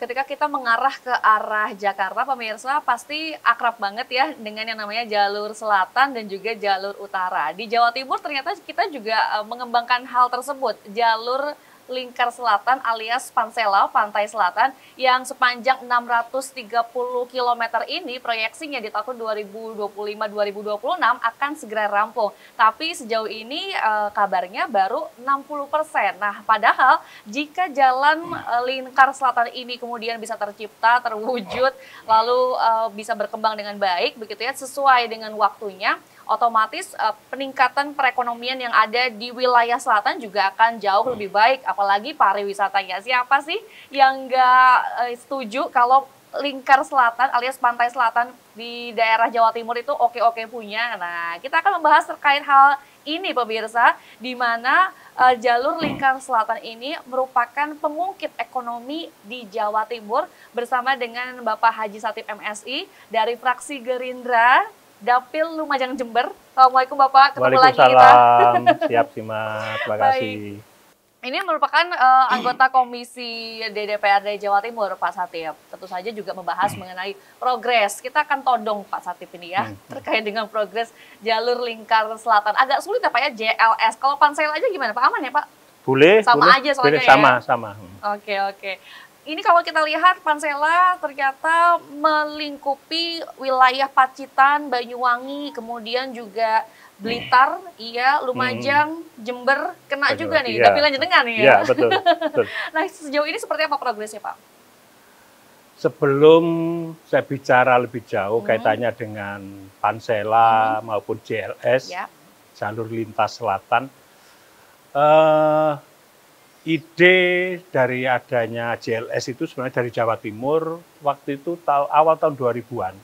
ketika kita mengarah ke arah Jakarta, pemirsa pasti akrab banget ya dengan yang namanya jalur selatan dan juga jalur utara. Di Jawa Timur ternyata kita juga mengembangkan hal tersebut, jalur lingkar selatan alias Pansela, Pantai Selatan, yang sepanjang 630 km ini proyeksinya di tahun 2025-2026 akan segera rampung. Tapi sejauh ini kabarnya baru 60%. Nah, padahal jika jalan lingkar selatan ini kemudian bisa tercipta, terwujud, lalu bisa berkembang dengan baik, begitu ya, sesuai dengan waktunya, otomatis peningkatan perekonomian yang ada di wilayah selatan juga akan jauh lebih baik, apalagi pariwisatanya. Siapa sih yang nggak setuju kalau lingkar selatan alias pantai selatan di daerah Jawa Timur itu oke-oke punya? Nah, kita akan membahas terkait hal ini pemirsa, di mana jalur lingkar selatan ini merupakan pengungkit ekonomi di Jawa Timur bersama dengan Bapak Haji Satip MSI dari fraksi Gerindra, Dapil Lumajang Jember. Assalamualaikum Bapak, ketemu lagi kita. Waalaikumsalam, siap Sima, terima kasih. Ini merupakan anggota Komisi DPRD Jawa Timur, Pak Satip. Tentu saja juga membahas mengenai progres. Kita akan todong Pak Satip ini ya, terkait dengan progres jalur lingkar selatan. Agak sulit ya Pak ya, JLS. Kalau Pansel aja gimana Pak? Aman ya Pak? Boleh, sama boleh, aja soalnya boleh, ya? sama. Oke. Ini kalau kita lihat Pansela ternyata melingkupi wilayah Pacitan, Banyuwangi, kemudian juga Blitar, iya, Lumajang, Jember, kena juga nih, dapilan jenengan nih ya. Iya, betul. Nah, sejauh ini seperti apa progresnya Pak? Sebelum saya bicara lebih jauh kaitannya dengan Pansela maupun JLS, jalur lintas selatan, ide dari adanya JLS itu sebenarnya dari Jawa Timur waktu itu awal tahun 2000-an.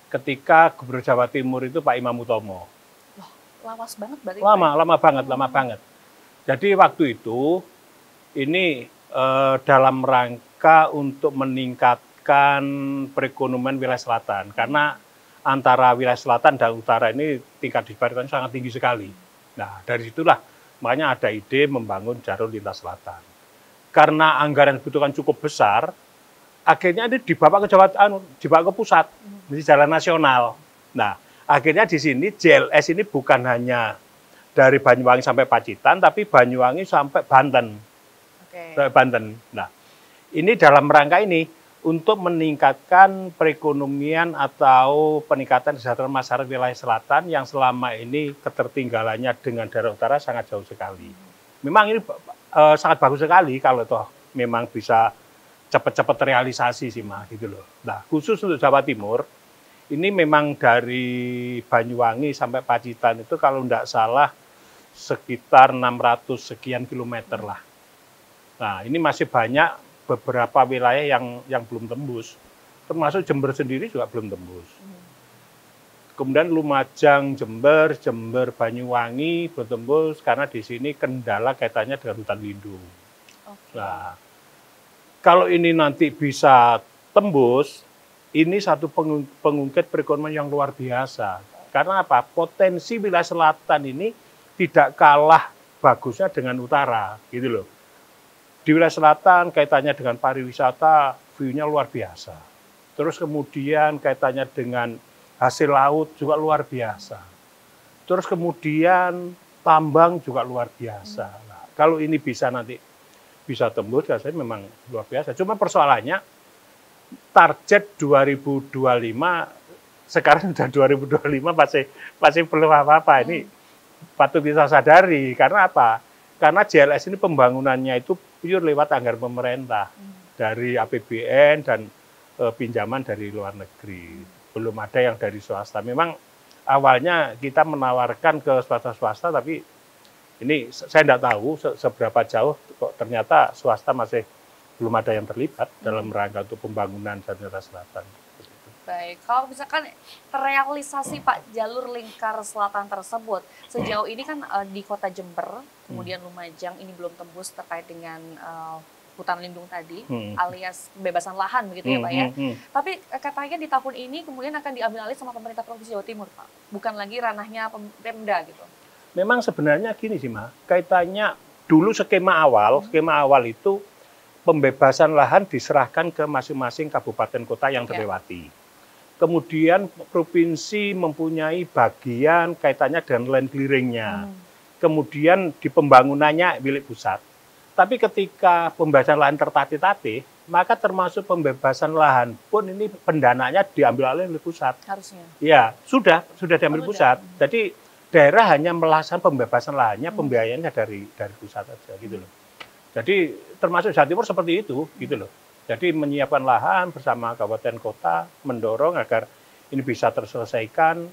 Ketika Gubernur Jawa Timur itu Pak Imam Utomo. Wah, lawas banget berarti. Lama banget. Jadi waktu itu ini dalam rangka untuk meningkatkan perekonomian wilayah selatan. Karena antara wilayah selatan dan utara ini tingkat disparitasnya sangat tinggi sekali. Nah, dari situlah makanya ada ide membangun jalur lintas selatan. Karena anggaran yang dibutuhkan cukup besar, akhirnya ini dibawa ke pusat, di jalan nasional. Nah, akhirnya di sini JLS ini bukan hanya dari Banyuwangi sampai Pacitan, tapi Banyuwangi sampai Banten. Sampai Banten. Nah, ini dalam rangka ini untuk meningkatkan perekonomian atau peningkatan kesejahteraan masyarakat wilayah selatan yang selama ini ketertinggalannya dengan daerah utara sangat jauh sekali. Memang ini sangat bagus sekali kalau toh memang bisa cepat-cepat realisasi sih mah gitu loh. Nah, khusus untuk Jawa Timur ini memang dari Banyuwangi sampai Pacitan itu kalau tidak salah sekitar 600 sekian kilometer lah. Nah, ini masih banyak beberapa wilayah yang belum tembus, termasuk Jember sendiri juga belum tembus. Kemudian Lumajang, Jember, Banyuwangi belum tembus karena di sini kendala kaitannya dengan hutan lindung. Nah, kalau ini nanti bisa tembus, ini satu pengungkit perekonomian yang luar biasa. Karena apa? Potensi wilayah selatan ini tidak kalah bagusnya dengan utara, gitu loh. Di wilayah selatan kaitannya dengan pariwisata, view-nya luar biasa. Terus kemudian kaitannya dengan hasil laut juga luar biasa. Terus kemudian tambang juga luar biasa. Nah, kalau ini bisa nanti bisa tembus, rasanya memang luar biasa. Cuma persoalannya target 2025 sekarang sudah 2025 masih belum apa-apa. Ini patut kita sadari karena apa? Karena JLS ini pembangunannya itu pure lewat anggaran pemerintah dari APBN dan pinjaman dari luar negeri. Belum ada yang dari swasta. Memang awalnya kita menawarkan ke swasta-swasta, tapi ini saya tidak tahu seberapa jauh kok ternyata swasta masih belum ada yang terlibat dalam rangka untuk pembangunan Jakarta Selatan. Baik, kalau misalkan terrealisasi Pak jalur lingkar selatan tersebut, sejauh ini kan di kota Jember, kemudian Lumajang ini belum tembus terkait dengan hutan lindung tadi, alias pembebasan lahan begitu ya Pak ya. Tapi katanya di tahun ini kemudian akan diambil alih sama pemerintah Provinsi Jawa Timur Pak, bukan lagi ranahnya Pemda gitu. Memang sebenarnya gini sih Ma, kaitannya dulu skema awal itu pembebasan lahan diserahkan ke masing-masing kabupaten kota yang terlewati. Kemudian provinsi mempunyai bagian kaitannya dengan land clearing-nya. Kemudian di pembangunannya milik pusat. Tapi ketika pembebasan lahan tertatih-tatih, maka termasuk pembebasan lahan pun ini pendananya diambil oleh pusat. Harusnya. Ya, sudah diambil pusat. Jadi daerah hanya melaksanakan pembebasan lahannya, pembiayaannya dari pusat saja gitu loh. Jadi termasuk Jawa Timur seperti itu gitu loh. Jadi menyiapkan lahan bersama kabupaten kota, mendorong agar ini bisa terselesaikan.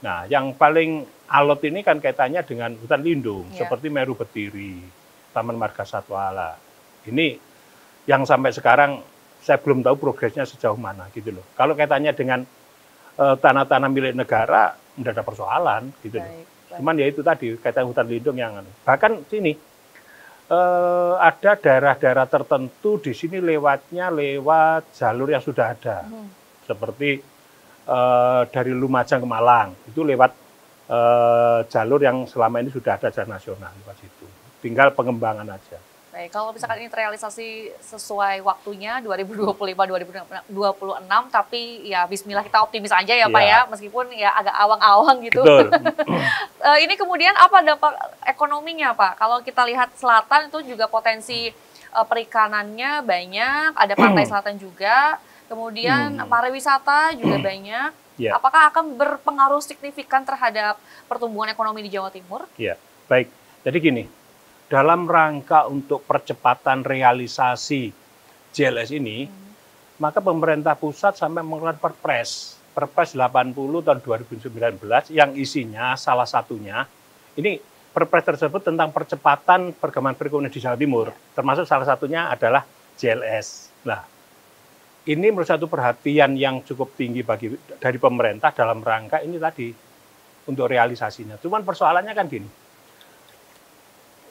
Nah, yang paling alot ini kan kaitannya dengan hutan lindung, seperti Meru Betiri, Taman Marga Satwa Alam. Ini yang sampai sekarang saya belum tahu progresnya sejauh mana gitu loh. Kalau kaitannya dengan tanah-tanah milik negara, tidak ada persoalan gitu loh. Cuman ya itu tadi kaitan hutan lindung yang bahkan sini ada daerah-daerah tertentu di sini lewat jalur yang sudah ada, seperti dari Lumajang ke Malang itu lewat jalur yang selama ini sudah ada jalan nasional lewat situ. Tinggal pengembangan aja. Baik, kalau misalkan ini terrealisasi sesuai waktunya 2025-2026, tapi ya Bismillah kita optimis aja ya Pak ya, meskipun ya agak awang-awang gitu. Betul. Ini kemudian apa dampak ekonominya Pak? Kalau kita lihat selatan itu juga potensi perikanannya banyak, ada pantai selatan juga, kemudian pariwisata juga banyak. Apakah akan berpengaruh signifikan terhadap pertumbuhan ekonomi di Jawa Timur? Iya, baik. Jadi gini, dalam rangka untuk percepatan realisasi JLS ini, maka pemerintah pusat sampai mengeluarkan Perpres 80 tahun 2019 yang isinya salah satunya, ini Perpres tersebut tentang percepatan perkembangan perekonomian di Jawa Timur, termasuk salah satunya adalah JLS. Nah, ini menurut satu perhatian yang cukup tinggi dari pemerintah dalam rangka ini tadi untuk realisasinya. Cuman persoalannya kan gini,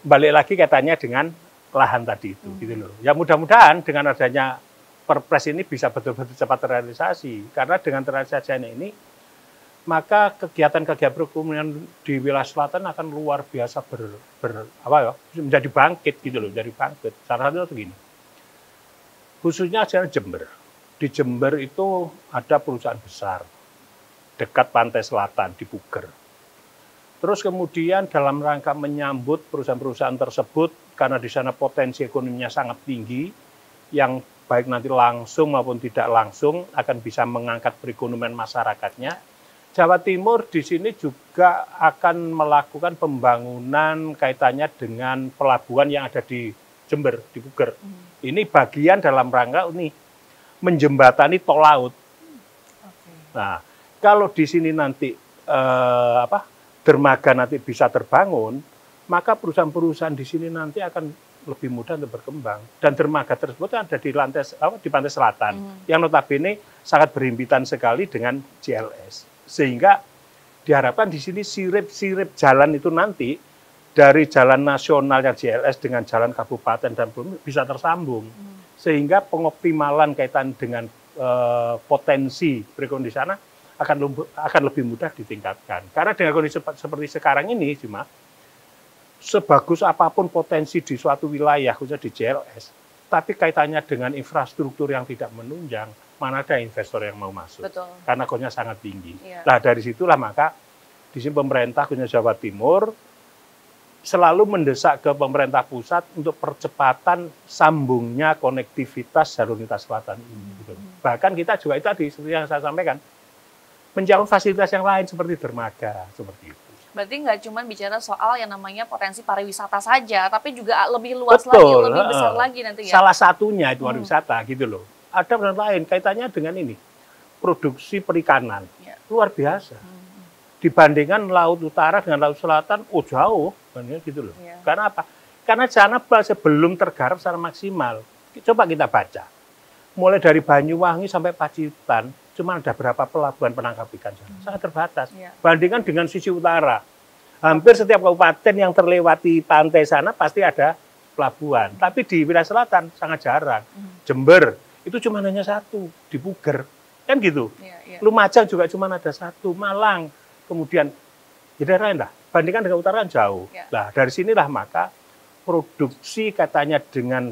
balik lagi katanya dengan lahan tadi itu, gitu loh. Ya mudah-mudahan dengan adanya Perpres ini bisa betul-betul cepat terrealisasi, karena dengan terrealisasinya ini, maka kegiatan-kegiatan perekonomian di wilayah selatan akan luar biasa menjadi bangkit gitu loh, jadi bangkit. Salah satunya itu gini, khususnya Jember. Di Jember itu ada perusahaan besar dekat pantai selatan di Puger. Terus kemudian dalam rangka menyambut perusahaan-perusahaan tersebut, karena di sana potensi ekonominya sangat tinggi, yang baik nanti langsung maupun tidak langsung akan bisa mengangkat perekonomian masyarakatnya. Jawa Timur di sini juga akan melakukan pembangunan kaitannya dengan pelabuhan yang ada di Jember, di Puger. Ini bagian dalam rangka ini menjembatani tol laut. Nah, kalau di sini nanti dermaga nanti bisa terbangun, maka perusahaan-perusahaan di sini nanti akan lebih mudah untuk berkembang. Dan dermaga tersebut ada di pantai selatan, yang notabene sangat berhimpitan sekali dengan JLS. Sehingga diharapkan di sini sirip-sirip jalan itu nanti dari jalan nasional yang JLS dengan jalan kabupaten dan bisa tersambung. Sehingga pengoptimalan kaitan dengan potensi perekonomian di sana akan lebih mudah ditingkatkan. Karena dengan kondisi seperti sekarang ini, cuma sebagus apapun potensi di suatu wilayah, khususnya di JLS, tapi kaitannya dengan infrastruktur yang tidak menunjang, mana ada investor yang mau masuk. Betul. Karena kosnya sangat tinggi. Nah, dari situlah maka di sini pemerintah, khususnya Jawa Timur, selalu mendesak ke pemerintah pusat untuk percepatan sambungnya konektivitas jalur lintas selatan ini. Gitu. Bahkan kita juga itu tadi, seperti yang saya sampaikan, menjauh fasilitas yang lain seperti dermaga, seperti itu. Berarti nggak cuma bicara soal yang namanya potensi pariwisata saja, tapi juga lebih luas lagi, lebih besar lagi nanti ya? Salah satunya itu pariwisata gitu loh. Ada yang lain, kaitannya dengan ini, produksi perikanan, luar biasa. Dibandingkan Laut Utara dengan Laut Selatan, jauh, gitu loh. Karena apa? Karena sana belum tergarap secara maksimal. Coba kita baca. Mulai dari Banyuwangi sampai Pacitan, cuma ada berapa pelabuhan penangkap ikan sana. Sangat terbatas. Bandingkan dengan sisi utara. Hampir setiap kabupaten yang terlewati pantai sana pasti ada pelabuhan. Tapi di wilayah selatan sangat jarang. Jember, itu cuma hanya satu, di Puger. Kan gitu. Lumajang juga cuma ada satu, Malang. Kemudian, di daerah lain lah. Bandingkan dengan utara kan jauh. Nah, dari sinilah maka produksi katanya dengan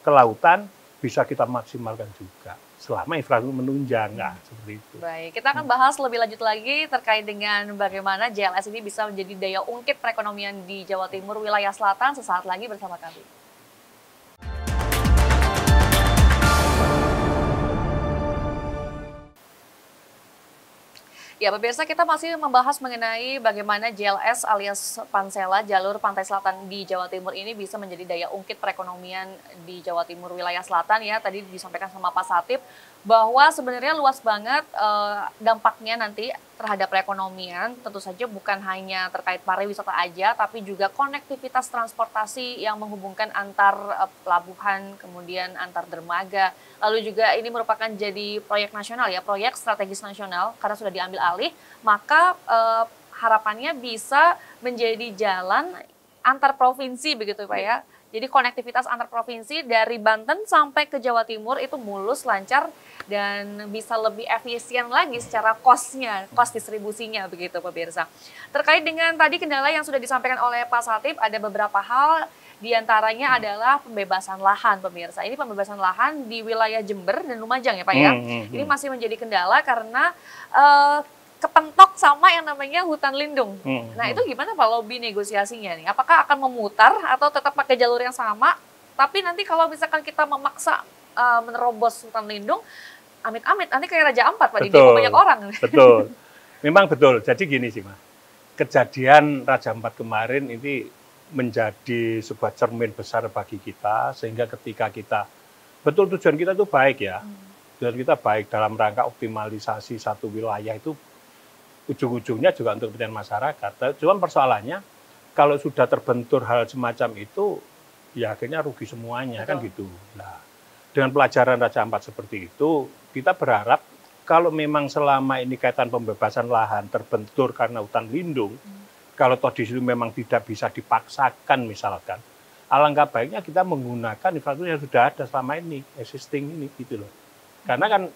kelautan bisa kita maksimalkan juga selama infrastruktur menunjang, seperti itu. Baik, kita akan bahas lebih lanjut lagi terkait dengan bagaimana JLS ini bisa menjadi daya ungkit perekonomian di Jawa Timur wilayah selatan sesaat lagi bersama kami. Ya, pemirsa, kita masih membahas mengenai bagaimana JLS alias Pansela, jalur pantai selatan di Jawa Timur ini bisa menjadi daya ungkit perekonomian di Jawa Timur wilayah selatan ya. Tadi disampaikan sama Pak Satip bahwa sebenarnya luas banget dampaknya nanti terhadap perekonomian. Tentu saja bukan hanya terkait pariwisata aja, tapi juga konektivitas transportasi yang menghubungkan antar pelabuhan, kemudian antar dermaga. Lalu juga ini merupakan jadi proyek nasional ya, proyek strategis nasional karena sudah diambil alih, maka harapannya bisa menjadi jalan antar provinsi begitu Pak ya. Jadi konektivitas antar provinsi dari Banten sampai ke Jawa Timur itu mulus, lancar, dan bisa lebih efisien lagi secara cost-nya, cost distribusinya begitu pemirsa. Terkait dengan tadi kendala yang sudah disampaikan oleh Pak Satip, ada beberapa hal, diantaranya adalah pembebasan lahan pemirsa. Ini pembebasan lahan di wilayah Jember dan Lumajang ya Pak ya. Ini masih menjadi kendala karena kepentok sama yang namanya hutan lindung. Nah itu gimana Pak lobby negosiasinya nih? Apakah akan memutar atau tetap pakai jalur yang sama? Tapi nanti kalau misalkan kita memaksa menerobos hutan lindung, amit-amit nanti kayak Raja Ampat Pak, didemo banyak orang. Betul, memang betul. Jadi gini sih Mas, kejadian Raja Ampat kemarin ini menjadi sebuah cermin besar bagi kita, sehingga ketika kita, betul tujuan kita itu baik ya, tujuan kita baik dalam rangka optimalisasi satu wilayah itu ujung-ujungnya juga untuk kepentingan masyarakat. Cuma persoalannya kalau sudah terbentur hal semacam itu, ya akhirnya rugi semuanya. Betul. Kan gitu. Nah, dengan pelajaran Raja Ampat seperti itu, kita berharap kalau memang selama ini kaitan pembebasan lahan terbentur karena hutan lindung, kalau toh di situ memang tidak bisa dipaksakan misalkan, alangkah baiknya kita menggunakan infrastruktur yang sudah ada selama ini, existing ini gitu loh. Karena kan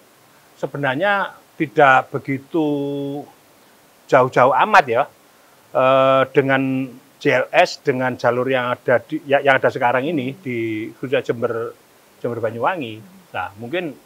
sebenarnya tidak begitu jauh-jauh amat ya dengan JLS, dengan jalur yang ada sekarang ini di khususnya Jember Banyuwangi. Nah mungkin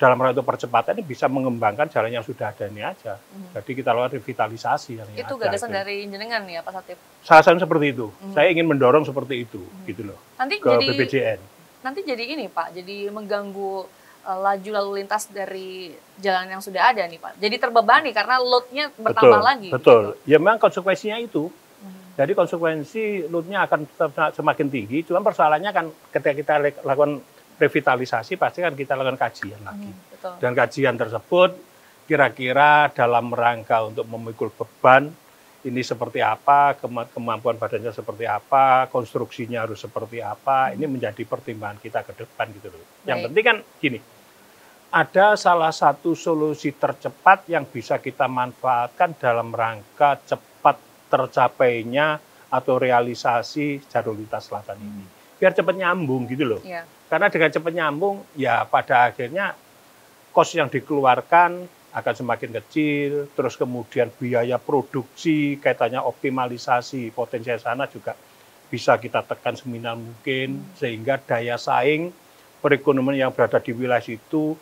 dalam rangka percepatan ini bisa mengembangkan jalan yang sudah ada ini aja. Jadi kita lakukan revitalisasi yang itu ada. Gagasan dari jenengan ya Pak Satip? Salah satu seperti itu. Saya ingin mendorong seperti itu gitu loh. Nanti ke jadi BPJN. Nanti jadi ini Pak, jadi mengganggu laju lalu lintas dari jalan yang sudah ada nih Pak. Jadi terbebani karena load-nya bertambah lagi. Betul. Gitu. Ya memang konsekuensinya itu. Jadi konsekuensi load-nya akan semakin tinggi. Cuma persoalannya kan ketika kita lakukan revitalisasi pasti kan kita lakukan kajian lagi. Betul. Dan kajian tersebut kira-kira dalam rangka untuk memikul beban ini seperti apa, kemampuan badannya seperti apa, konstruksinya harus seperti apa, ini menjadi pertimbangan kita ke depan gitu loh. Yang penting kan gini, ada salah satu solusi tercepat yang bisa kita manfaatkan dalam rangka cepat tercapainya atau realisasi jalur lintas selatan ini. Biar cepat nyambung gitu loh. Yeah. Karena dengan cepat nyambung, ya pada akhirnya kos yang dikeluarkan akan semakin kecil, terus kemudian biaya produksi, kaitannya optimalisasi, potensi sana juga bisa kita tekan seminimal mungkin, sehingga daya saing perekonomian yang berada di wilayah itu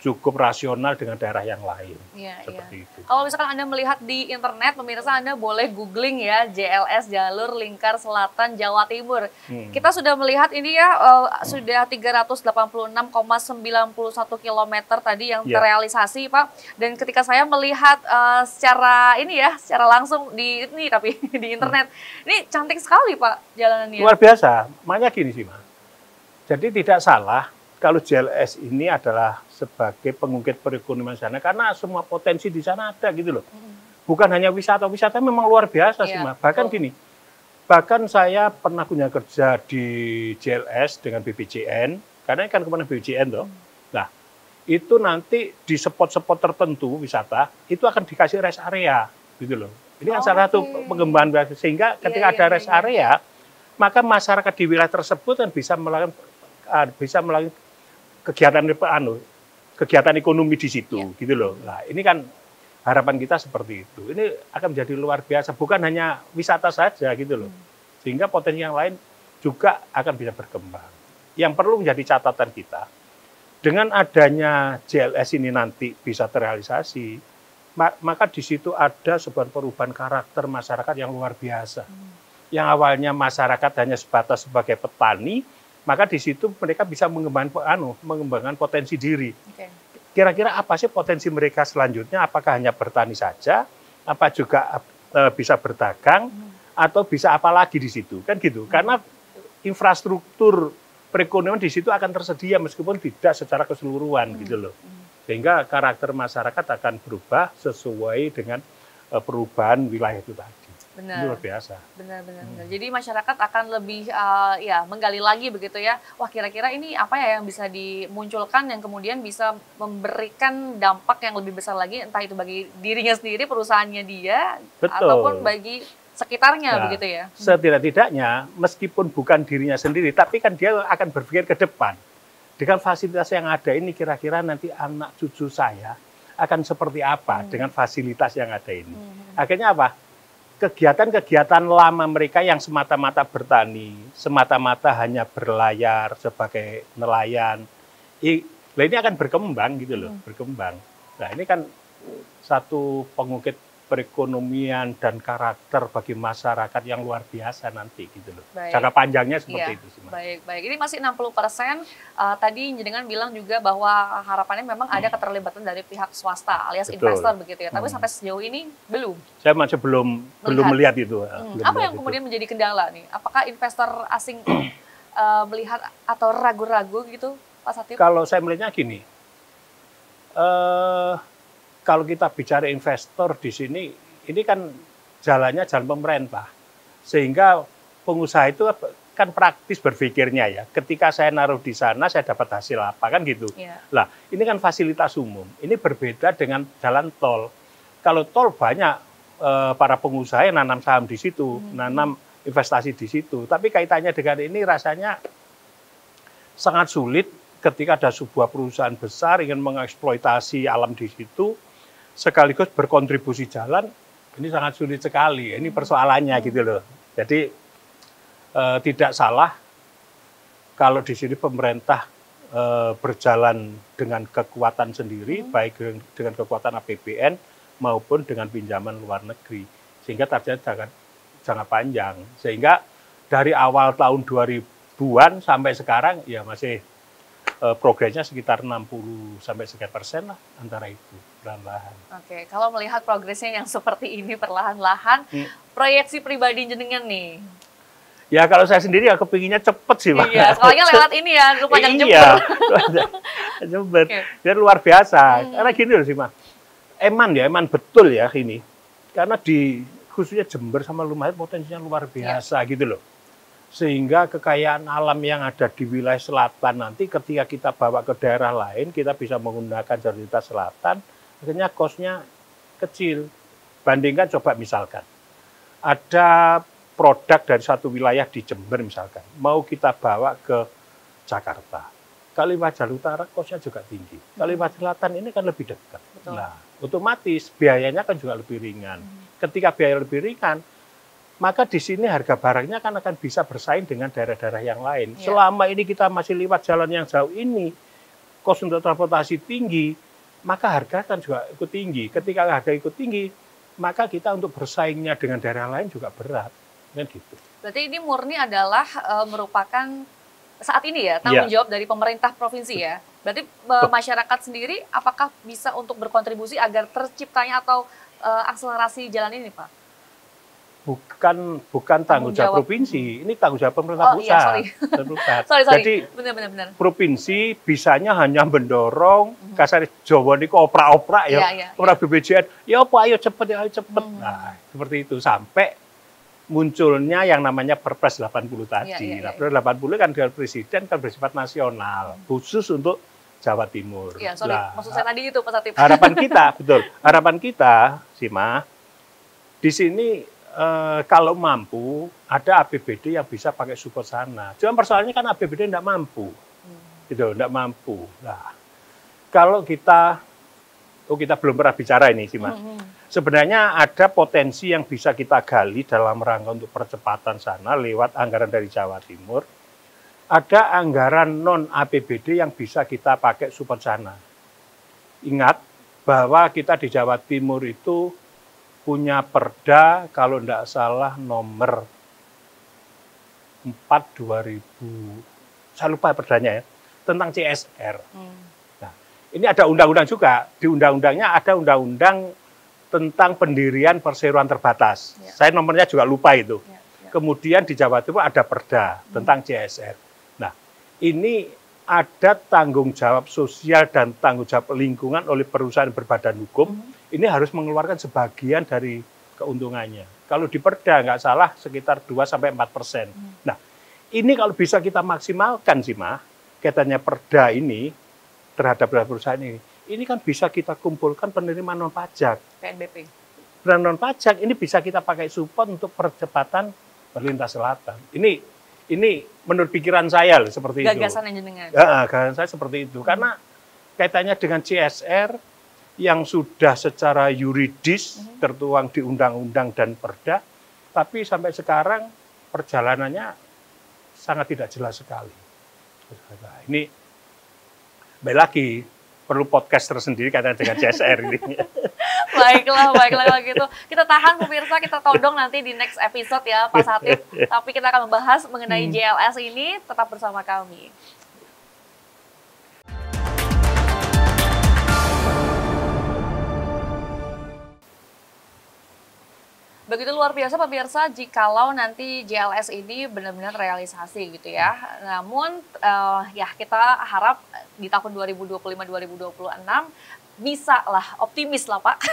cukup rasional dengan daerah yang lain. Seperti itu. Kalau misalkan Anda melihat di internet, pemirsa Anda boleh googling ya, JLS Jalur Lingkar Selatan Jawa Timur. Kita sudah melihat ini ya, sudah 386,91 km tadi yang terrealisasi Pak. Dan ketika saya melihat secara ini ya, secara langsung di ini tapi di internet, ini cantik sekali Pak jalanannya. Luar biasa, makanya gini sih Mas. Jadi tidak salah kalau JLS ini adalah sebagai pengungkit perekonomian sana, karena semua potensi di sana ada gitu loh. Bukan hanya wisata memang luar biasa sih Mas. Bahkan gini, bahkan saya pernah punya kerja di JLS dengan BPJN, karena kan kemana BPJN toh. Nah, itu nanti di spot-spot tertentu wisata, itu akan dikasih rest area gitu loh. Ini kan salah satu pengembangan, sehingga ketika ada rest area, maka masyarakat di wilayah tersebut kan bisa melakukan kegiatan ekonomi di situ, gitu loh. Nah, ini kan harapan kita seperti itu. Ini akan menjadi luar biasa, bukan hanya wisata saja, gitu loh. Sehingga potensi yang lain juga akan bisa berkembang. yang perlu menjadi catatan kita, dengan adanya JLS ini nanti bisa terrealisasi, maka di situ ada sebuah perubahan karakter masyarakat yang luar biasa. Yang awalnya masyarakat hanya sebatas sebagai petani, maka di situ mereka bisa mengembangkan potensi diri. Kira-kira apa sih potensi mereka selanjutnya? Apakah hanya bertani saja? Apa juga bisa berdagang? Atau bisa apa lagi di situ? Kan gitu. Karena infrastruktur perekonomian di situ akan tersedia meskipun tidak secara keseluruhan gitu loh. Sehingga karakter masyarakat akan berubah sesuai dengan perubahan wilayah itu tadi. Benar. Luar biasa. Benar. Jadi masyarakat akan lebih ya menggali lagi begitu ya. Wah, kira-kira ini apa ya yang bisa dimunculkan yang kemudian bisa memberikan dampak yang lebih besar lagi, entah itu bagi dirinya sendiri, perusahaannya dia, ataupun bagi sekitarnya begitu ya. Setidak-tidaknya meskipun bukan dirinya sendiri, tapi kan dia akan berpikir ke depan. Dengan fasilitas yang ada ini kira-kira nanti anak cucu saya akan seperti apa dengan fasilitas yang ada ini. Akhirnya apa? Kegiatan-kegiatan lama mereka yang semata-mata bertani, semata-mata hanya berlayar sebagai nelayan, ini akan berkembang gitu loh, berkembang. Nah ini kan satu pengukit perekonomian dan karakter bagi masyarakat yang luar biasa nanti gitu loh. Jangka panjangnya seperti itu sih. Baik. Ini masih 60%. Tadi jenengan bilang juga bahwa harapannya memang ada keterlibatan dari pihak swasta alias investor begitu ya. Tapi sampai sejauh ini belum. Saya masih belum melihat itu. Apa yang kemudian menjadi kendala nih? Apakah investor asing melihat atau ragu-ragu gitu, Pak Satip? Kalau saya melihatnya gini. Kalau kita bicara investor di sini, ini kan jalannya jalan pemerintah. Sehingga pengusaha itu kan praktis berpikirnya ya. Ketika saya naruh di sana, saya dapat hasil apa, kan gitu. Lah, ini kan fasilitas umum. Ini berbeda dengan jalan tol. Kalau tol banyak para pengusaha yang nanam saham di situ, nanam investasi di situ. Tapi kaitannya dengan ini rasanya sangat sulit ketika ada sebuah perusahaan besar ingin mengeksploitasi alam di situ, sekaligus berkontribusi jalan, ini sangat sulit sekali. Ini persoalannya gitu loh. Jadi tidak salah kalau di sini pemerintah berjalan dengan kekuatan sendiri, baik dengan kekuatan APBN maupun dengan pinjaman luar negeri. Sehingga targetnya jangka panjang. Sehingga dari awal tahun 2000-an sampai sekarang ya masih progresnya sekitar 60-sekian% lah antara itu. Perlahan-lahan. Oke, kalau melihat progresnya yang seperti ini perlahan-lahan, proyeksi pribadi jenengan nih? Ya kalau saya sendiri ya kepinginnya cepet sih, Pak. Iya, soalnya lewat ini ya, Lumajang Jember. Jember. Dia luar biasa. Karena gini loh sih, Mas. Eman betul ya ini. Karena di khususnya Jember sama Lumajang potensinya luar biasa gitu loh. Sehingga kekayaan alam yang ada di wilayah selatan nanti ketika kita bawa ke daerah lain, kita bisa menggunakan jalur lintas selatan, akhirnya cost-nya kecil. Bandingkan coba misalkan, ada produk dari satu wilayah di Jember misalkan, mau kita bawa ke Jakarta. Kalimantan Utara cost-nya juga tinggi. Kalimantan Selatan ini kan lebih dekat. Betul. Nah, otomatis biayanya kan juga lebih ringan. Ketika biaya lebih ringan, maka di sini harga barangnya kan akan bisa bersaing dengan daerah-daerah yang lain. Selama ini kita masih lewat jalan yang jauh ini, cost untuk transportasi tinggi, maka harga kan juga ikut tinggi. Ketika harga ikut tinggi, maka kita untuk bersaingnya dengan daerah lain juga berat. Kan gitu. Berarti ini murni adalah merupakan saat ini ya tanggung jawab dari pemerintah provinsi ya. Berarti masyarakat sendiri apakah bisa untuk berkontribusi agar terciptanya atau akselerasi jalan ini, Pak? Bukan tanggung jawab provinsi, ini tanggung jawab pemerintah pusat. Sorry. Jadi benar. provinsi bisanya hanya mendorong kasar Jawa ini oprak-oprak ya, oprak BPJS, ya apa ayo cepet. Nah, seperti itu sampai munculnya yang namanya Perpres 80 tadi. Perpres 80 kan dengan presiden kan bersifat nasional, khusus untuk Jawa Timur. Iya, maksud saya tadi itu Pak Satip. Harapan kita, Sima, di sini kalau mampu, ada APBD yang bisa pakai support sana. Cuma persoalannya kan APBD tidak mampu. Gitu, tidak mampu. Nah, kalau kita belum pernah bicara ini sih, Mas. Sebenarnya ada potensi yang bisa kita gali dalam rangka untuk percepatan sana lewat anggaran dari Jawa Timur. ada anggaran non APBD yang bisa kita pakai support sana. Ingat bahwa kita di Jawa Timur itu punya perda kalau tidak salah nomor 4/2000, saya lupa perdanya ya, tentang CSR. Nah, ini ada undang-undang juga, di undang-undangnya ada undang-undang tentang pendirian perseroan terbatas. Ya. Saya nomornya juga lupa itu. Ya, ya. Kemudian di Jawa Timur ada perda tentang CSR. Nah, ini ada tanggung jawab sosial dan tanggung jawab lingkungan oleh perusahaan berbadan hukum. Ini harus mengeluarkan sebagian dari keuntungannya. Kalau di perda nggak salah sekitar 2-4%. Nah, ini kalau bisa kita maksimalkan sih Mah, kaitannya perda ini terhadap perusahaan ini kan bisa kita kumpulkan penerimaan non pajak. PNBP. Non pajak ini bisa kita pakai support untuk percepatan perlintas selatan. Ini menurut pikiran saya seperti itu. Gagasan yang jenengan. Ya, gagasan saya seperti itu. Karena kaitannya dengan CSR yang sudah secara yuridis tertuang di undang-undang dan perda, tapi sampai sekarang perjalanannya sangat tidak jelas sekali. Nah, ini baik lagi perlu podcast tersendiri kaitannya dengan CSR ini. Baiklah kalau gitu. Kita tahan pemirsa, kita todong nanti di next episode ya Pak Satip. Tapi kita akan membahas mengenai JLS ini, tetap bersama kami. Begitu luar biasa pemirsa jikalau nanti JLS ini benar-benar realisasi gitu ya. Namun ya kita harap di tahun 2025-2026 bisa lah, optimis lah Pak.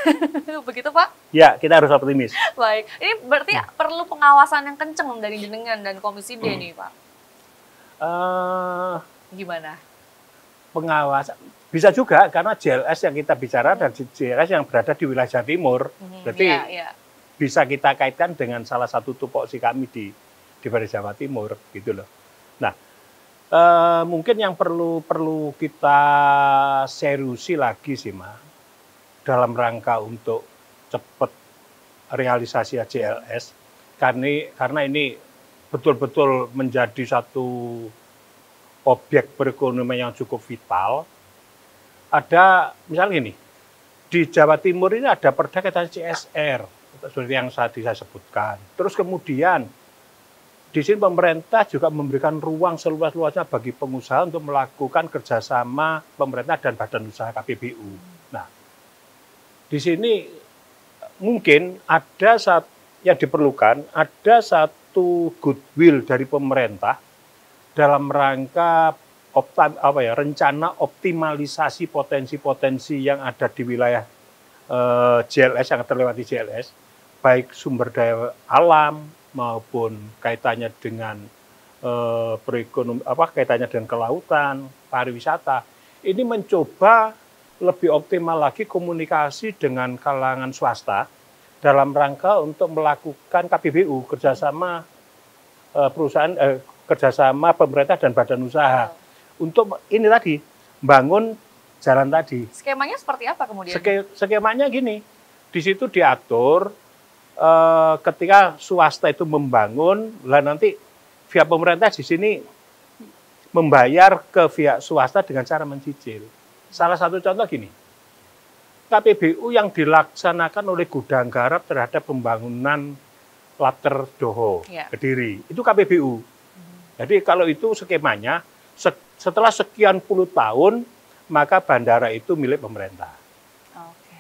Begitu Pak? Ya, kita harus optimis. Baik, ini berarti perlu pengawasan yang kenceng dari jenengan dan Komisi D nih Pak. Gimana? Pengawasan bisa juga karena JLS yang kita bicara dan JLS yang berada di wilayah Jawa Timur. Berarti bisa kita kaitkan dengan salah satu tupoksi kami di Jawa Timur gitu loh. Nah, mungkin yang perlu kita seriusi lagi sih Mas, dalam rangka untuk cepat realisasi JLS, karena ini betul-betul menjadi satu objek perekonomian yang cukup vital. Ada misalnya ini di Jawa Timur ini ada perda kaitan CSR seperti yang tadi saya sebutkan. Terus kemudian di sini pemerintah juga memberikan ruang seluas-luasnya bagi pengusaha untuk melakukan kerjasama pemerintah dan badan usaha KPBU. Nah, di sini mungkin ada yang diperlukan, ada satu goodwill dari pemerintah dalam rangka rencana optimalisasi potensi-potensi yang ada di wilayah JLS yang terlewati JLS, baik sumber daya alam maupun kaitannya dengan kaitannya dengan kelautan, pariwisata. Ini mencoba lebih optimal lagi komunikasi dengan kalangan swasta dalam rangka untuk melakukan KPBU, kerjasama kerjasama pemerintah dan badan usaha untuk ini tadi bangun jalan tadi. Skemanya seperti apa kemudian? Skemanya gini, di situ diatur ketika swasta itu membangun, lah nanti pihak pemerintah di sini membayar ke pihak swasta dengan cara mencicil. Salah satu contoh gini, KPBU yang dilaksanakan oleh Gudang Garam terhadap pembangunan Later Doho, Kediri, itu KPBU. Jadi kalau itu skemanya, setelah sekian puluh tahun, maka bandara itu milik pemerintah.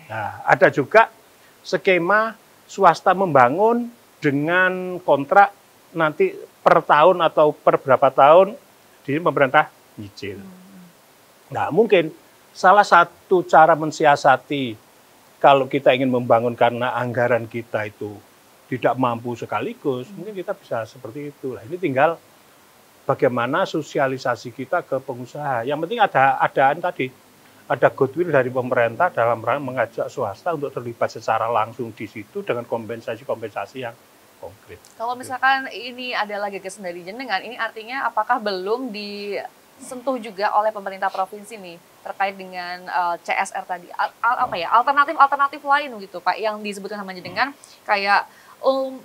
Nah, ada juga skema swasta membangun dengan kontrak nanti per tahun atau per berapa tahun di pemerintah nyicil. Nah, mungkin salah satu cara mensiasati kalau kita ingin membangun karena anggaran kita itu tidak mampu sekaligus, mungkin kita bisa seperti itu. Nah, ini tinggal bagaimana sosialisasi kita ke pengusaha. Yang penting ada goodwill dari pemerintah dalam rangka mengajak swasta untuk terlibat secara langsung di situ dengan kompensasi-kompensasi yang konkret. Kalau misalkan ini adalah gagasan dari jenengan, ini artinya apakah belum disentuh juga oleh pemerintah provinsi nih terkait dengan CSR tadi? Alternatif lain gitu Pak yang disebutkan sama jenengan kayak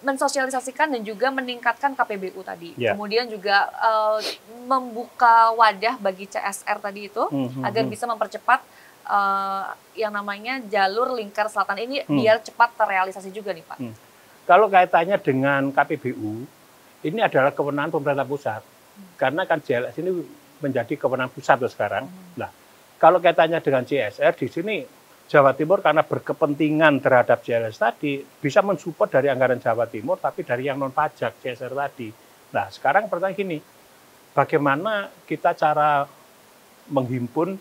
mensosialisasikan dan juga meningkatkan KPBU tadi. Ya. Kemudian juga membuka wadah bagi CSR tadi itu agar bisa mempercepat yang namanya jalur lingkar selatan ini biar cepat terrealisasi juga nih Pak. Kalau kaitannya dengan KPBU, ini adalah kewenangan pemerintah pusat. Karena kan JLS ini menjadi kewenangan pusat sekarang. Nah, kalau kaitannya dengan CSR di sini Jawa Timur karena berkepentingan terhadap JLS tadi bisa mensupport dari anggaran Jawa Timur tapi dari yang non pajak CSR tadi. Nah, sekarang pertanyaan gini, bagaimana kita cara menghimpun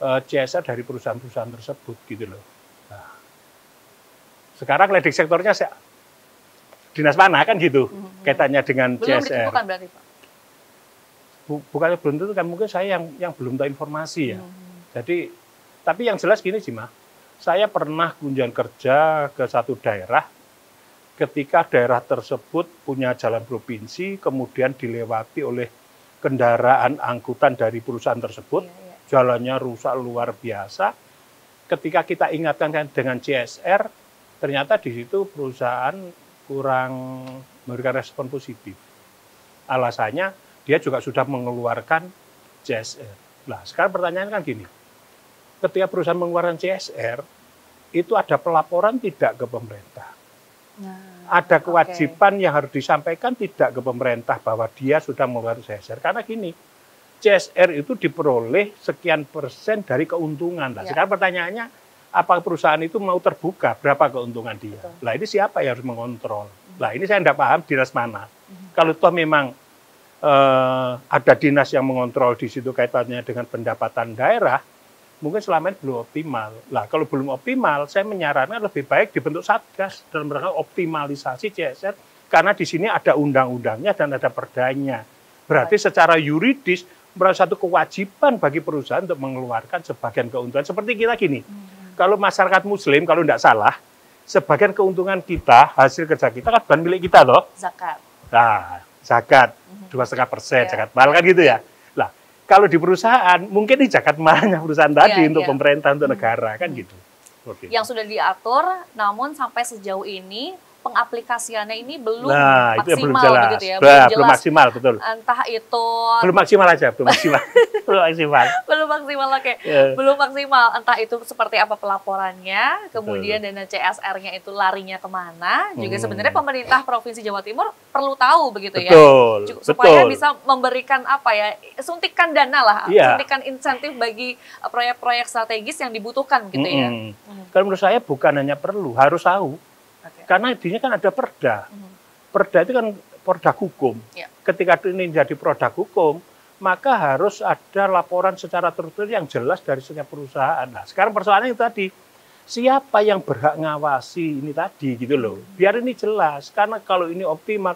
CSR dari perusahaan-perusahaan tersebut gitu loh. Nah, sekarang leading sektornya dinas mana kan gitu kaitannya dengan belum CSR. ditentukan berarti Pak? Bukannya belum tentu kan, mungkin saya yang belum tahu informasi ya. Jadi tapi yang jelas gini sih, saya pernah kunjungan kerja ke satu daerah, ketika daerah tersebut punya jalan provinsi, kemudian dilewati oleh kendaraan angkutan dari perusahaan tersebut, jalannya rusak luar biasa. Ketika kita ingatkan dengan CSR, ternyata di situ perusahaan kurang memberikan respon positif. Alasannya, dia juga sudah mengeluarkan CSR. Nah, sekarang pertanyaannya kan gini, ketika perusahaan mengeluarkan CSR, itu ada pelaporan tidak ke pemerintah. Ada kewajiban yang harus disampaikan tidak ke pemerintah bahwa dia sudah mengeluarkan CSR. Karena gini, CSR itu diperoleh sekian persen dari keuntungan. Nah, sekarang pertanyaannya, apakah perusahaan itu mau terbuka berapa keuntungan dia? Nah, ini siapa yang harus mengontrol? Nah, ini saya tidak paham dinas mana. Kalau toh memang ada dinas yang mengontrol di situ kaitannya dengan pendapatan daerah, mungkin selama ini belum optimal. Lah, kalau belum optimal, saya menyarankan lebih baik dibentuk satgas dalam rangka optimalisasi CSR, karena di sini ada undang-undangnya dan ada perdanya. Berarti secara yuridis merasa satu kewajiban bagi perusahaan untuk mengeluarkan sebagian keuntungan. Seperti kita gini, kalau masyarakat Muslim, kalau tidak salah, sebagian keuntungan kita, hasil kerja kita kan bukan milik kita loh. Zakat. Nah, zakat 2,5%, zakat mahal kan gitu ya. Kalau di perusahaan, mungkin ini zakat malnya perusahaan tadi untuk pemerintah, untuk negara, kan gitu. Yang sudah diatur, namun sampai sejauh ini pengaplikasiannya ini belum maksimal, itu belum jelas. begitu ya. Belum maksimal, betul. Entah itu belum maksimal aja, belum maksimal. belum maksimal. Belum maksimal, oke. Belum maksimal, entah itu seperti apa pelaporannya, kemudian dana CSR-nya itu larinya kemana. Juga sebenarnya pemerintah Provinsi Jawa Timur perlu tahu begitu ya. Supaya bisa memberikan apa ya, suntikan dana lah, suntikan insentif bagi proyek-proyek strategis yang dibutuhkan gitu ya. Kalau menurut saya bukan hanya perlu, harus tahu. Karena intinya kan ada perda. Perda itu kan produk hukum. Ketika ini jadi produk hukum, maka harus ada laporan secara tertulis yang jelas dari setiap perusahaan. Nah, sekarang persoalannya itu tadi, siapa yang berhak ngawasi ini tadi gitu loh. Biar ini jelas, karena kalau ini optimal,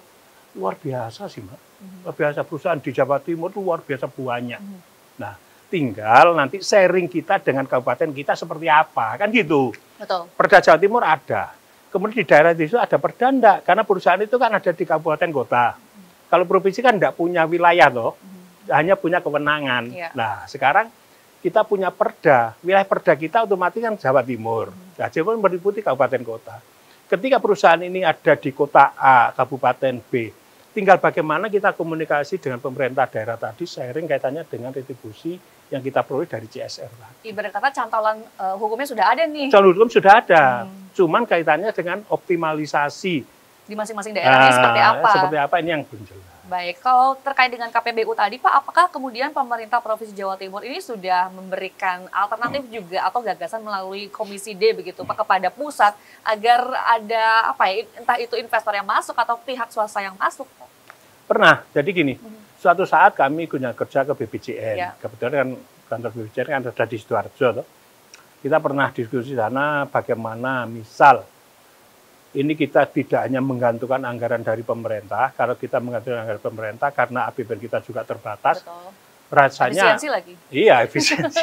luar biasa sih Mbak. Luar biasa, perusahaan di Jawa Timur itu luar biasa banyak. Nah, tinggal nanti sharing kita dengan kabupaten kita seperti apa, kan gitu. Betul. Perda Jawa Timur ada. Kemudian di daerah itu ada perda enggak, karena perusahaan itu kan ada di kabupaten kota. Kalau provinsi kan enggak punya wilayah loh, hanya punya kewenangan. Nah, sekarang kita punya perda, wilayah perda kita otomatis kan Jawa Timur. Nah, Jawa Timur meliputi kabupaten kota. Ketika perusahaan ini ada di kota A, kabupaten B, tinggal bagaimana kita komunikasi dengan pemerintah daerah tadi, sharing kaitannya dengan retribusi yang kita peroleh dari CSR tadi. Ibarat kata cantolan hukumnya sudah ada nih. Cantolan hukum sudah ada, cuman kaitannya dengan optimalisasi di masing-masing daerahnya seperti apa? Seperti apa ini yang belum jelas. Baik, kalau terkait dengan KPBU tadi Pak, apakah kemudian pemerintah Provinsi Jawa Timur ini sudah memberikan alternatif juga atau gagasan melalui Komisi D begitu Pak kepada pusat agar ada apa ya, entah itu investor yang masuk atau pihak swasta yang masuk? Pernah, jadi gini, suatu saat kami kunjungan kerja ke BPJN, kebetulan kan kantor BPJN kan ada di Sidoarjo, toh. Kita pernah diskusi di sana bagaimana misal ini kita tidak hanya menggantungkan anggaran dari pemerintah, kalau kita menggantungkan anggaran pemerintah karena APBN kita juga terbatas, rasanya efisiensi lagi. Iya, efisiensi.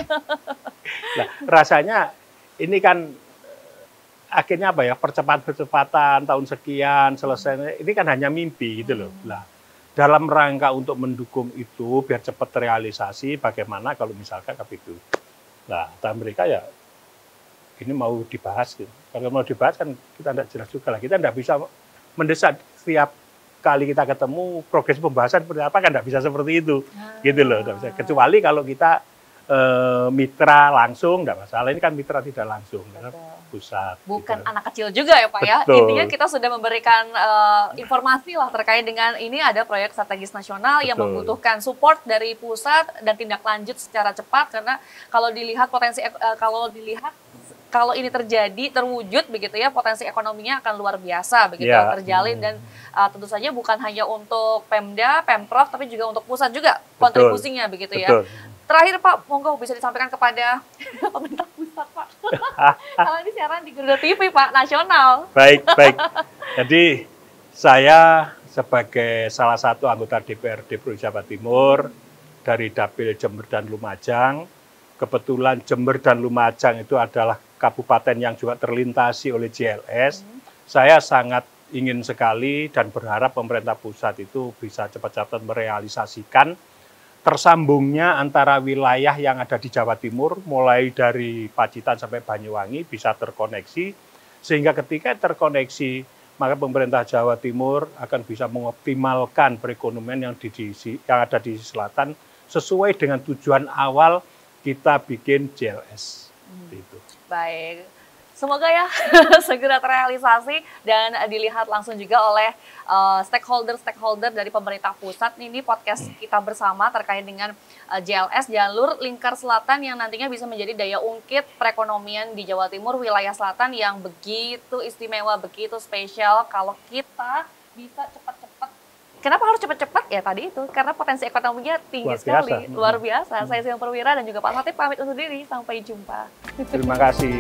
Nah, rasanya ini kan akhirnya apa ya, percepatan tahun sekian selesai, ini kan hanya mimpi gitu loh. Nah, dalam rangka untuk mendukung itu biar cepat terrealisasi, bagaimana kalau misalkan KPBU. Nah, mereka ya ini mau dibahas gitu. Kalau mau dibahas kan kita tidak jelas juga lah. Kita tidak bisa mendesak setiap kali kita ketemu progres pembahasan seperti apa, kan nggak bisa seperti itu, gitu loh. Nggak bisa. Kecuali kalau kita mitra langsung, nggak masalah. Ini kan mitra tidak langsung, karena pusat. Bukan gitu. anak kecil juga ya Pak ya. Betul. Intinya kita sudah memberikan informasi lah terkait dengan ini ada proyek strategis nasional yang membutuhkan support dari pusat dan tindak lanjut secara cepat, karena kalau dilihat potensi kalau ini terjadi, terwujud begitu ya, potensi ekonominya akan luar biasa begitu terjalin, dan tentu saja bukan hanya untuk Pemda, Pemprov, tapi juga untuk pusat juga kontribusinya begitu ya. Terakhir Pak, monggo bisa disampaikan kepada pemerintah pusat Pak. Kalau ini siaran di Garuda TV Pak, nasional. Baik. Jadi saya sebagai salah satu anggota DPRD Provinsi Jawa Timur dari Dapil Jember dan Lumajang, kebetulan Jember dan Lumajang itu adalah kabupaten yang juga terlintasi oleh JLS. Saya sangat ingin sekali dan berharap pemerintah pusat itu bisa cepat-cepat merealisasikan tersambungnya antara wilayah yang ada di Jawa Timur, mulai dari Pacitan sampai Banyuwangi bisa terkoneksi, sehingga ketika terkoneksi, maka pemerintah Jawa Timur akan bisa mengoptimalkan perekonomian yang ada di selatan sesuai dengan tujuan awal kita bikin JLS. Gitu. Baik, semoga ya segera terrealisasi dan dilihat langsung juga oleh stakeholder dari pemerintah pusat. Ini podcast kita bersama terkait dengan JLS, Jalur Lingkar Selatan, yang nantinya bisa menjadi daya ungkit perekonomian di Jawa Timur, wilayah selatan yang begitu istimewa, begitu spesial. Kalau kita bisa cepat-cepat. Kenapa harus cepat-cepat? Ya tadi itu, karena potensi ekonominya tinggi sekali, luar biasa. Saya Siang Perwira dan juga Pak Hatip pamit undur diri, sampai jumpa. Terima kasih.